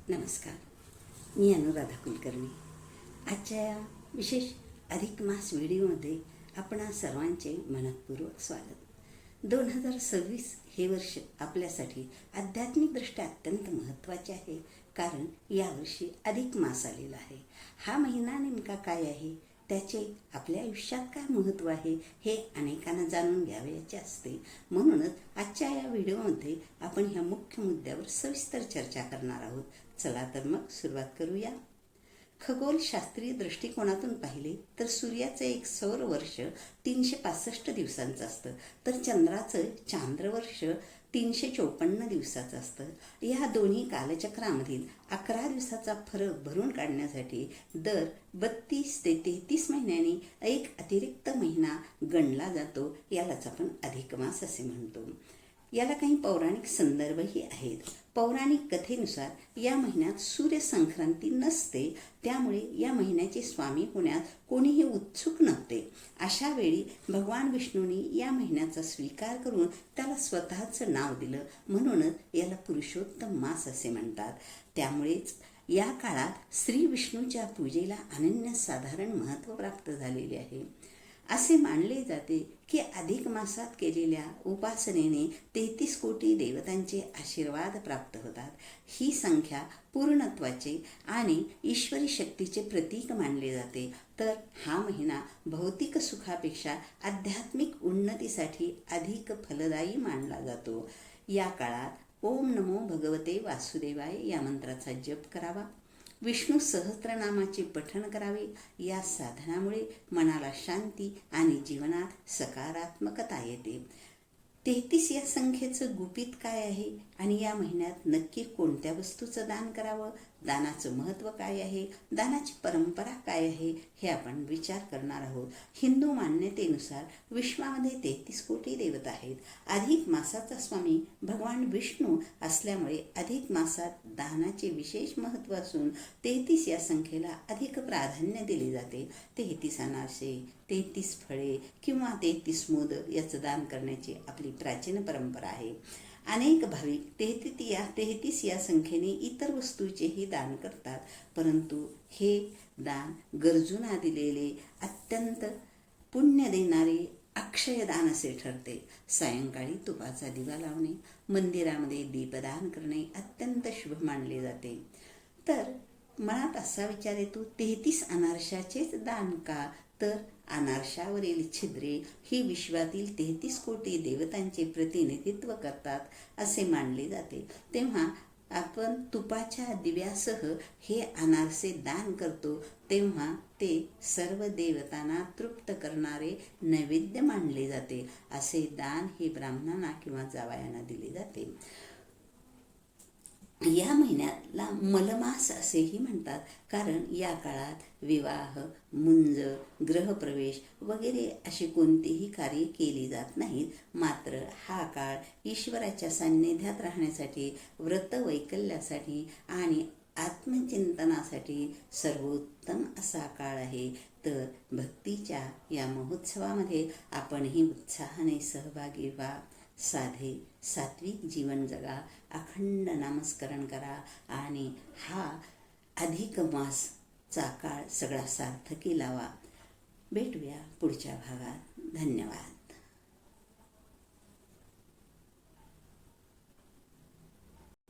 नमस्कार, मी अनुराधा कुलकर्णी. आजच्या या विशेष अधिक मास व्हिडिओमध्ये आपणा सर्वांचे मनःपूर्वक स्वागत. 2026 हे वर्ष आपल्यासाठी आध्यात्मिकदृष्ट्या अत्यंत महत्त्वाचे आहे, कारण यावर्षी अधिक मास आलेला आहे. हा महिना नेमका काय आहे, त्याचे आपल्या आयुष्यात काय महत्त्व आहे, हे अनेकांना जाणून घ्यावयाचे असते. म्हणूनच आजच्या या व्हिडिओमध्ये आपण ह्या मुख्य मुद्द्यावर सविस्तर चर्चा करणार आहोत. चला तर मग सुरुवात करूया. खगोलशास्त्रीय दृष्टिकोनातून पाहिले तर सूर्याचं एक सौर वर्ष 365 दिवसांचं असतं, तर चंद्राचं चांद्रवर्ष 354 दिवसाचं असतं. या दोन्ही कालचक्रामधील 11 दिवसाचा फरक भरून काढण्यासाठी दर 32 ते 33 महिन्यांनी एक अतिरिक्त महिना गणला जातो. यालाच आपण अधिक मास असे म्हणतो. याला काही पौराणिक संदर्भही आहेत. पौराणिक कथेनुसार या महिन्यात सूर्यसंक्रांती नसते, त्यामुळे या महिन्याचे स्वामी होण्यात कोणीही उत्सुक नव्हते. अशा वेळी भगवान विष्णूंनी या महिन्याचा स्वीकार करून त्याला स्वतःचं नाव दिलं, म्हणूनच याला पुरुषोत्तम मास असे म्हणतात. त्यामुळेच या काळात श्री विष्णूच्या पूजेला अनन्यसाधारण महत्त्व प्राप्त झालेले आहे. असे मानले जाते की अधिक मासात केलेल्या उपासनेने 33 कोटी देवतांचे आशीर्वाद प्राप्त होतात. ही संख्या पूर्णत्वाचे आणि ईश्वरी शक्तीचे प्रतीक मानले जाते. तर हा महिना भौतिक सुखापेक्षा आध्यात्मिक उन्नतीसाठी अधिक फलदायी मानला जातो. या काळात ओम नमो भगवते वासुदेवाय या मंत्राचा जप करावा. विष्णू सहस्त्रनामाचे पठण करावे. या साधनामुळे मनाला शांती आणि जीवनात सकारात्मकता येते. 33 या संख्येचं गुपित काय आहे आणि या महिन्यात नक्की कोणत्या वस्तूचं दान करावं, दानाचं महत्त्व काय आहे, दानाची परंपरा काय आहे, हे आपण विचार करणार आहोत. हिंदू मान्यतेनुसार विश्वामध्ये 33 कोटी देवता आहेत. अधिक मासाचा स्वामी भगवान विष्णू असल्यामुळे अधिक मासात दानाचे विशेष महत्त्व असून 33 या संख्येला अधिक प्राधान्य दिले जाते. 33 अनारसे, 33 फळे किंवा 33 मोदक याचं दान करण्याची आपली प्राचीन परंपरा आहे. अनेक भाविक 33 या संख्येने इतर वस्तूचेही दान करतात, परंतु हे दान गरजूंना दिलेले अत्यंत पुण्य देणारे अक्षय दान असे ठरते. सायंकाळी तुपाचा दिवा लावणे, मंदिरामध्ये दीपदान करणे अत्यंत शुभ मानले जाते. तर मनात असा विचार येतो, 33 अनारशाचेच दान का? तर अनारशावरील छिद्रे ही विश्वातील 33 कोटी देवतांचे प्रतिनिधित्व करतात असे मानले जाते. तेव्हा आपण तुपाच्या दिव्यासह हे अनारसे दान करतो, तेव्हा ते सर्व देवतांना तृप्त करणारे नैवेद्य मानले जाते. असे दान हे ब्राह्मणांना किंवा जावयांना दिले जाते. या महिन्याला मलमास असेही म्हणतात, कारण या काळात विवाह, मुंज, ग्रहप्रवेश वगैरे अशी कोणतीही कार्ये केली जात नाहीत. मात्र हा काळ ईश्वराच्या सान्निध्यात राहण्यासाठी, व्रत वैकल्यासाठी आणि आत्मचिंतनासाठी सर्वोत्तम असा काळ आहे. तर भक्तीच्या या महोत्सवामध्ये आपणही उत्साहाने सहभागी व्हा. साधे सात्विक जीवन जगा, अखंड नामस्मरण करा आणि हा अधिक मासचा काळ सगळा सार्थकी लावा. भेटूया पुढच्या भागात. धन्यवाद.